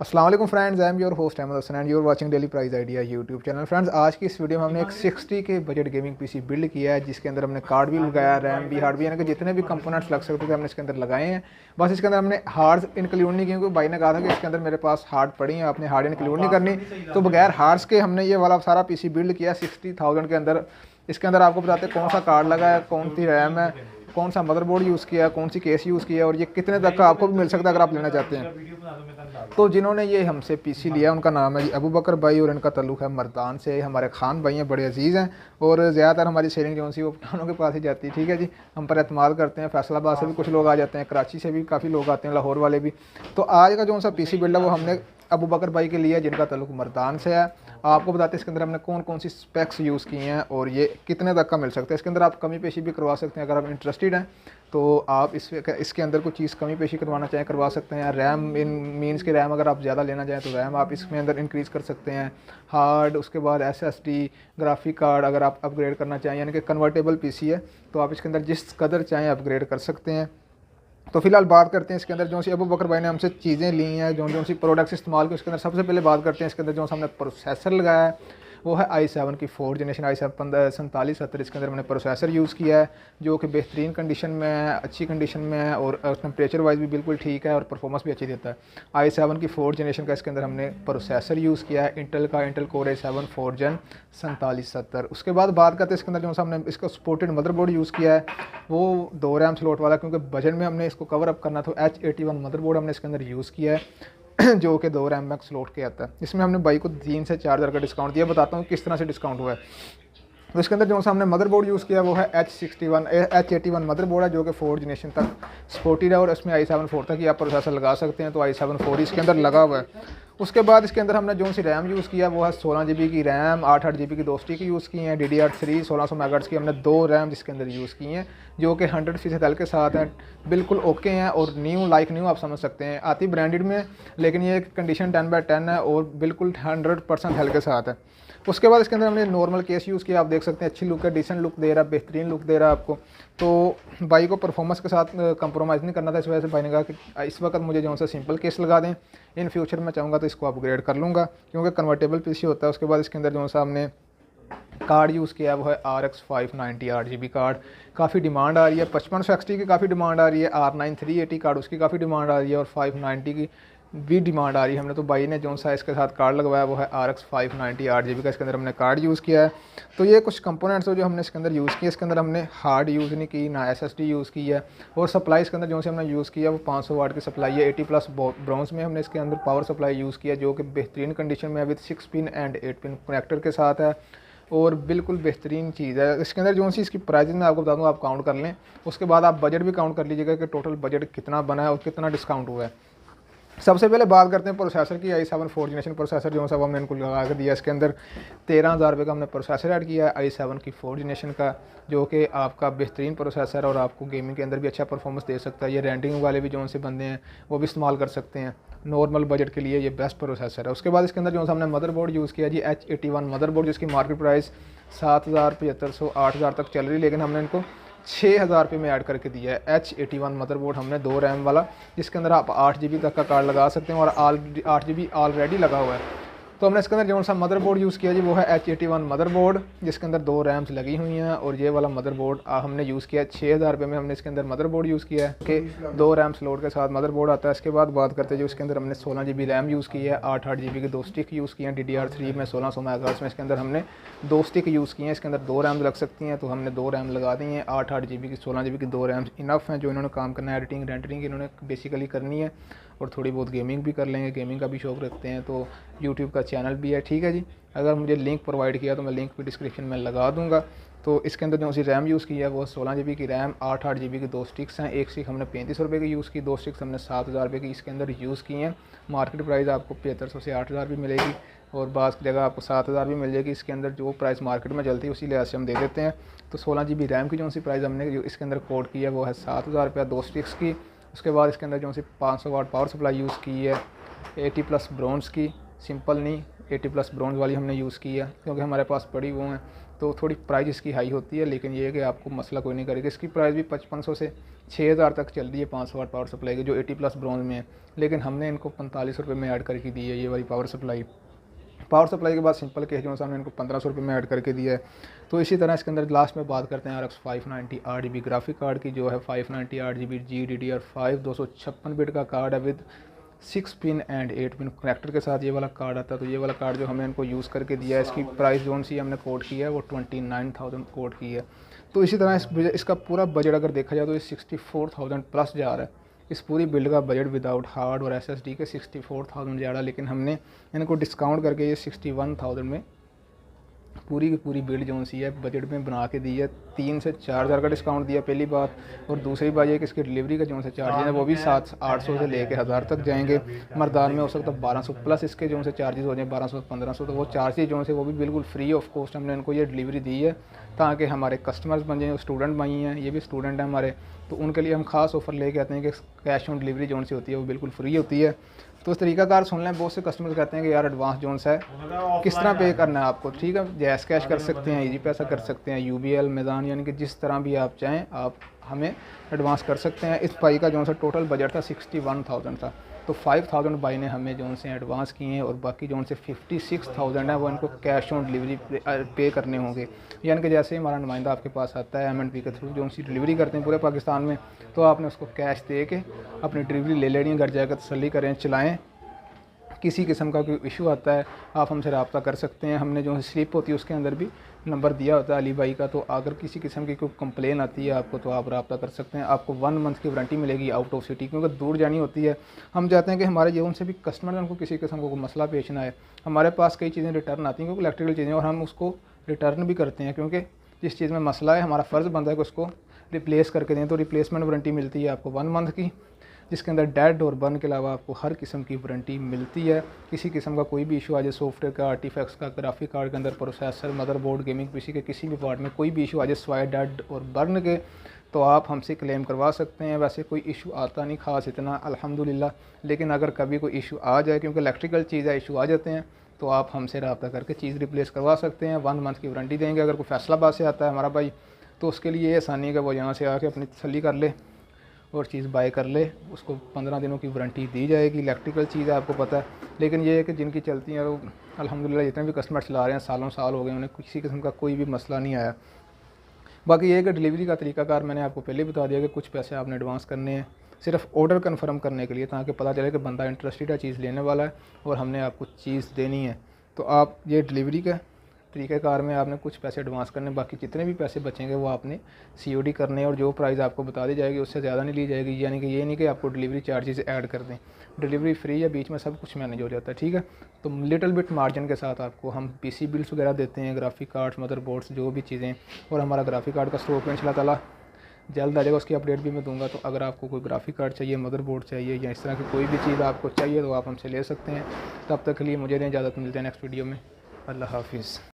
अस्सलाम वालेकुम friends, I am your host Ahmed Hasan and you're watching daily price idea YouTube channel. Friends, आज की इस वीडियो में हमने एक 60 के बजट गेमिंग पीसी बिल्ड किया है, जिसके अंदर हमने कार्ड भी लगाया, रैम भी, हार्ड भी, यानी कि जितने भी कंपोनेंट्स लग सकते थे हमने इसके अंदर लगाए हैं। बस इसके अंदर हमने हार्ड्स इंक्लूड नहीं किए, क्योंकि भाई ने कहा था कि इसके अंदर मेरे पास हार्ड पड़ी हैं, आपने हार्ड इंक्लूड नहीं करनी। तो बगैर हार्ड्स के हमने ये वाला सारा पीसी बिल्ड किया 60,000 के अंदर। इसके अंदर आपको बताते हैं कौन सा कार्ड लगा है, कौन सी रैम है, कौन सा मदरबोर्ड यूज़ किया है, कौन सी केस यूज़ किया है, और ये कितने तक का आपको भी मिल सकता है अगर आप लेना चाहते हैं। तो जिन्होंने ये हमसे पीसी लिया उनका नाम है जी अबू बकर भाई, और इनका ताल्लुक है मर्दान से। हमारे खान भाई हैं, बड़े अजीज़ हैं, और ज़्यादातर हमारी सेलिंग जो सी वो खानों के पास ही जाती है। ठीक है जी, हम पर एतमाद करते हैं। फैसलाबाद से भी कुछ लोग आ जाते हैं, कराची से भी काफ़ी लोग आते हैं, लाहौर वाले भी। तो आज का जो सा पीसी बिल्ड है वो हमने अबू बकर भाई के लिए, जिनका ताल्लुक मर्दान से है। आपको बताते हैं इसके अंदर हमने कौन कौन सी स्पेक्स यूज़ की हैं और ये कितने तक का मिल सकता है। इसके अंदर आप कमी पेशी भी करवा सकते हैं, अगर आप इंटरेस्टेड हैं तो आप इसके अंदर कुछ चीज़ कमी पेशी करवाना चाहें करवा सकते हैं। रैम इन मीन्स के रैम अगर आप ज़्यादा लेना चाहें तो रैम आप इसमें अंदर इंक्रीज़ कर सकते हैं। हार्ड, उसके बाद SSD, ग्राफिक कार्ड अगर आप अपग्रेड करना चाहें, यानी कि कन्वर्टेबल पीसी है, तो आप इसके अंदर जिस कदर चाहें अपग्रेड कर सकते हैं। तो फिलहाल बात करते हैं इसके अंदर जो सी अबू बकर भाई ने हमसे चीज़ें ली हैं, जो सी प्रोडक्ट्स इस्तेमाल की, उसके अंदर सबसे पहले बात करते हैं इसके अंदर जो हमने प्रोसेसर लगाया है वो है i7 की 4th जनरेशन i7 4770। इसके अंदर मैंने प्रोसेसर यूज़ किया है जो कि बेहतरीन कंडीशन में है, अच्छी कंडीशन में है, और टेम्परेचर वाइज भी बिल्कुल ठीक है और परफॉर्मेंस भी अच्छी देता है। i7 की 4th जनरेशन का इसके अंदर हमने प्रोसेसर यूज़ किया है, इंटेल का, Intel core i7 4th Gen 4770। उसके बाद बात करते हैं इसके अंदर जो हमने इसका सपोर्टेड मदरबोर्ड यूज़ किया है वो 2 रैम स्लॉट वाला, क्योंकि बजट में हमने इसको कवर अप करना तो H81 मदरबोर्ड हमने इसके अंदर यूज़ किया है जो कि 2 रैम मैक्स स्लॉट के आता है। इसमें हमने भाई को 3 से 4 हज़ार का डिस्काउंट दिया। बताता हूँ किस तरह से डिस्काउंट हुआ है। तो इसके अंदर जो हमने मदरबोर्ड यूज़ किया वो है H81 मदरबोर्ड है, जो कि 4th जनरेशन तक सपोर्टेड है, और इसमें i7 4 तक ही आप प्रोसेसर लगा सकते हैं। तो i7 4 इसके अंदर लगा हुआ है। उसके बाद इसके अंदर हमने जो सी रैम यूज़ किया वो है 16 GB की रैम, 8 GB की 2 स्टिक यूज़ की हैं, DDR3 1600 मेगाहर्ट्ज़ की हमने 2 रैम इसके अंदर यूज़ की हैं, जो कि 100% हेल्थ के साथ हैं, बिल्कुल ओके हैं, और न्यू लाइक न्यू आप समझ सकते हैं। आती ब्रांडेड में, लेकिन ये कंडीशन 10/10 है और बिल्कुल 100% हेल्थ के साथ है। उसके बाद इसके अंदर हमने नॉर्मल केस यूज़ किया, आप देख सकते हैं अच्छी लुक है, डिसेंट लुक दे रहा है, बेहतरीन लुक दे रहा है आपको। तो भाई को परफॉर्मेंस के साथ कंप्रोमाइज़ नहीं करना था, इस वजह से भाई ने कहा कि इस वक्त मुझे जो सा सिंपल केस लगा दें, इन फ्यूचर में चाहूँगा तो इसको अपग्रेड कर लूँगा, क्योंकि कन्वर्टेबल पीसी होता है। उसके बाद इसके अंदर जो सा हमने कार्ड यूज़ किया वो है RX 590 8GB कार्ड। काफ़ी डिमांड आ रही है, 5560 की काफ़ी डिमांड आ रही है, R9 380 कार्ड उसकी काफ़ी डिमांड आ रही है, और 590 की भी डिमांड आ रही है। हमने तो भाई ने जो सा इसके साथ कार्ड लगवाया वो है RX 590 8GB का, इसके अंदर हमने कार्ड यूज़ किया है। तो ये कुछ कंपोनेंट्स हो जो हमने इसके अंदर यूज़ किए। इसके अंदर हमने हार्ड यूज़ नहीं की, ना SSD यूज़ की है, और सप्लाई इसके अंदर जो से हमने यूज़ किया वो 500 वाट की सप्लाई है। 80+ ब्राउन्स में हमने इसके अंदर पावर सप्लाई यूज़ किया, जो कि बेहतरीन कंडीशन में है, with 6 pin and 8 pin connector के साथ है, और बिल्कुल बेहतरीन चीज़ है। इसके अंदर जो सी इसकी प्राइसिंग मैं आपको बता दूँ, आप काउंट कर लें, उसके बाद आप बजट भी काउंट कर लीजिएगा कि टोटल बजट कितना बना है और कितना डिस्काउंट हुआ है। सबसे पहले बात करते हैं प्रोसेसर की। i7 4th जनरेशन प्रोसेसर जो सब हमने इनको लगा कर दिया। इसके अंदर 13,000 रुपये का हमने प्रोसेसर ऐड किया है i7 की 4th जनरेशन का, जो कि आपका बेहतरीन प्रोसेसर और आपको गेमिंग के अंदर भी अच्छा परफॉर्मेंस दे सकता है। ये रेंटिंग वाले भी जो से बंदे हैं वो भी इस्तेमाल कर सकते हैं, नॉर्मल बजट के लिए ये बेस्ट प्रोसेसर है। उसके बाद इसके अंदर जो हमने मदरबोर्ड यूज़ किया जी H81 मदरबोर्ड, जिसकी मार्केट प्राइस 7,000 8,000 तक चल रही, लेकिन हमने इनको 6,000 रुपये में ऐड करके दिया है। H81 मदरबोर्ड हमने 2 रैम वाला, जिसके अंदर आप 8 GB तक का कार्ड लगा सकते हैं, और 8 GB ऑलरेडी लगा हुआ है। तो हमने इसके अंदर जो सा मदरबोर्ड यूज़ किया जी वो है H81 मदरबोर्ड, जिसके अंदर 2 रैम्स लगी हुई हैं, और ये वाला मदरबोर्ड हमने यूज़ किया है 6,000 रुपये में। हमने इसके अंदर मदरबोर्ड यूज़ किया है कि 2 रैम स्लॉट के साथ मदरबोर्ड आता है। इसके बाद बात करते हैं जो इसके अंदर हमने 16 GB रैम यूज़ की है, 8 GB की 2 स्टिक यूज़ की हैं, DDR3 में 1600 मेगाहर्ट्ज़ में इसके अंदर हमने 2 स्टिक यूज़ की हैं। इसके अंदर 2 रैम लग सकती हैं, तो हमने 2 रैम लगा दी हैं। 8 GB की 16 GB की 2 रैम्स इनफ हैं, जो इन्होंने काम करना है, एडिटिंग रेंडरिंग इन्होंने बेसिकली करनी है, और थोड़ी बहुत गेमिंग भी कर लेंगे, गेमिंग का भी शौक़ रखते हैं, तो यूट्यूब का चैनल भी है। ठीक है जी, अगर मुझे लिंक प्रोवाइड किया तो मैं लिंक भी डिस्क्रिप्शन में लगा दूंगा। तो इसके अंदर जो सी रैम यूज़ की है वो 16 GB की रैम, 8 GB की 2 स्टिक्स हैं। एक स्टिक हमने 35 रुपये की यूज़ की, 2 स्टिक्स हमने 7,000 रुपये की इसके अंदर यूज़ की हैं। मार्केट प्राइस आपको 7500 से 8,000 भी मिलेगी, और बाज़ जगह आपको 7,000 भी मिल जाएगी। इसके अंदर जो प्राइस मार्केट में चलती है उसी लिहाज से हम दे देते हैं। तो 16 GB रैम की जो सी प्राइस हमने जो इसके अंदर कोड की है वो है 7,000 रुपये 2 स्टिक्स की। उसके बाद इसके अंदर जो सी 500 वाट पावर सप्लाई यूज़ की है, 80+ ब्राउन्स की, सिंपल नहीं 80+ ब्रॉन्ज वाली हमने यूज़ की है, क्योंकि हमारे पास पड़ी वो हैं, तो थोड़ी प्राइस इसकी हाई होती है, लेकिन ये है कि आपको मसला कोई नहीं करेगा। इसकी प्राइस भी 5500 से 6000 तक चल रही है 500 वाट पावर सप्लाई की, जो 80+ ब्रॉन्ज में है, लेकिन हमने इनको 45 रुपये में ऐड करके दी है ये वाली पावर सप्लाई। पावर सप्लाई के बाद सिंपल केस जो हमने इनको 1500 रुपये में ऐड करके दिया है। तो इसी तरह इसके अंदर लास्ट में बात करते हैं RX 590 8GB ग्राफिक कार्ड की, जो है 590 8GB GDDR5 256 बिट का कार्ड है with 6 pin and 8 pin connector के साथ ये वाला कार्ड आता है। तो ये वाला कार्ड जो हमें इनको यूज़ करके दिया है, इसकी प्राइस जो सी हमने कोड की है वो 29,000 कोड की है। तो इसी तरह इसका पूरा बजट अगर देखा जाए तो ये 64,000 प्लस जा रहा है। इस पूरी बिल्ड का बजट विदाउट हार्ड और SSD के 64,000 जा रहा है, लेकिन हमने इनको डिस्काउंट करके ये 61,000 में पूरी की पूरी बिल्ड जो सी है बजट में बना के दी है। 3 से 4,000 का डिस्काउंट दिया पहली बात, और दूसरी बात ये कि इसकी डिलीवरी का जो से चार्जेस है वो भी 700-800 से लेके 1000 तक जाएंगे। मर्दान में हो सकता है 1200 प्लस इसके जो से चार्जेस हो जाए 1200-1500, तो वो चार्जेस जो से वो भी बिल्कुल फ्री ऑफ कॉस्ट हमने इनको ये डिलीवरी दी है, ताकि हमारे कस्टमर्स बन जाएँ। स्टूडेंट भाई हैं, ये भी स्टूडेंट हैं हमारे, तो उनके लिए हम खास ऑफर लेके आते हैं कि कैश ऑन डिलीवरी जो सी होती है वो बिल्कुल फ्री होती है। तो इस तरीकाकार सुन लें, बहुत से कस्टमर्स कहते हैं कि यार एडवांस जोन्स है किस तरह पे करना है आपको। ठीक है, जैस कैश कर सकते हैं, इजी पैसा कर सकते हैं, UBL मैदान, यानी कि जिस तरह भी आप चाहें आप हमें एडवांस कर सकते हैं। इस भाई का जो सा टोटल बजट था 61,000 था, तो 5,000 भाई ने हमें जो से एडवांस किए हैं, और बाकी जो से 56,000 है वो इनको कैश ऑन डिलीवरी पे करने होंगे। यानी कि जैसे हमारा नुमाइंदा आपके पास आता है MNP के थ्रू जो सी डिलीवरी करते हैं पूरे पाकिस्तान में, तो आपने उसको कैश दे के अपनी डिलीवरी ले लेनी है, घर जाकर तसल्ली करें, चलाएँ। किसी किस्म का कोई इशू आता है आप हमसे रब्ता कर सकते हैं। हमने जो स्लिप होती है उसके अंदर भी नंबर दिया होता है अली भाई का, तो अगर किसी किस्म की कोई कंप्लेन आती है आपको तो आप रब्ता कर सकते हैं। आपको 1 मंथ की वारंटी मिलेगी आउट ऑफ सिटी, क्योंकि दूर जानी होती है। हम चाहते हैं कि हमारे जीवन से भी कस्टमर उनको किसी किस्म का कोई मसला पेश ना आए। हमारे पास कई चीज़ें रिटर्न आती हैं क्योंकि इलेक्ट्रिकल चीज़ें, और हम उसको रिटर्न भी करते हैं, क्योंकि जिस चीज़ में मसला है हमारा फ़र्ज़ बनता है कि उसको रिप्लेस करके दें। तो रिप्लेसमेंट वारंटी मिलती है आपको 1 मंथ की, जिसके अंदर डेड और बर्न के अलावा आपको हर किस्म की वारंटी मिलती है। किसी किस्म का कोई भी इशू आ जाए, सॉफ्टवेयर का, आर्टिफैक्ट्स का, ग्राफिक कार्ड के अंदर, प्रोसेसर, मदरबोर्ड, गेमिंग पीसी के किसी भी पार्ट में कोई भी इशू आ जाए स्वाय डेड और बर्न के, तो आप हमसे क्लेम करवा सकते हैं। वैसे कोई इशू आता नहीं खास इतना अल्हम्दुलिल्लाह, लेकिन अगर कभी कोई इशू आ जाए, क्योंकि इलेक्ट्रिकल चीज़ है, इशू आ जाते हैं, तो आप हमसे रब्ता करके चीज़ रिप्लेस करवा सकते हैं। 1 मंथ की वारंटी देंगे। अगर कोई फैसलाबाद से आता है हमारा भाई, तो उसके लिए ये आसानी है कि वो यहाँ से आके अपनी तसल्ली कर ले और चीज़ बाय कर ले, उसको 15 दिनों की वारंटी दी जाएगी। इलेक्ट्रिकल चीज़ है आपको पता है, लेकिन ये है कि जिनकी चलती है वो अल्हम्दुलिल्लाह जितने भी कस्टमर चला रहे हैं सालों साल हो गए, उन्हें किसी किस्म का कोई भी मसला नहीं आया। बाकी ये है कि डिलीवरी का तरीकाकार मैंने आपको पहले बता दिया कि कुछ पैसे आपने एडवांस करने हैं सिर्फ ऑर्डर कन्फर्म करने के लिए, ताकि पता चले कि बंदा इंटरेस्टेड है, चीज़ लेने वाला है और हमने आपको चीज़ देनी है। तो आप ये डिलीवरी का तरीक़ाकार में आपने कुछ पैसे एडवांस करने, बाकी जितने भी पैसे बचेंगे वो आपने COD करने, और जो प्राइस आपको बता दी जाएगी उससे ज़्यादा नहीं ली जाएगी। यानी कि ये नहीं कि आपको डिलीवरी चार्जेस ऐड कर दें, डिलीवरी फ्री है, बीच में सब कुछ मैनेज हो जाता है। ठीक है, तो लिटिल बिट मार्जिन के साथ आपको हम PC बिल्स वगैरह देते हैं, ग्राफिक कार्ड्स, मदरबोर्ड्स, जो भी चीज़ें, और हमारा ग्राफिक कार्ड का स्टॉक में इंशाअल्लाह ताला जल्द आ जाएगा, उसकी अपडेट भी मैं दूंगा। तो अगर आपको कोई ग्राफिक कार्ड चाहिए, मदरबोर्ड चाहिए, या इस तरह की कोई भी चीज़ आपको चाहिए, तो आप हमसे ले सकते हैं। तब तक के लिए मुझे दें इजाज़त, मिलते हैं नेक्स्ट वीडियो में। अल्लाह हाफिज़।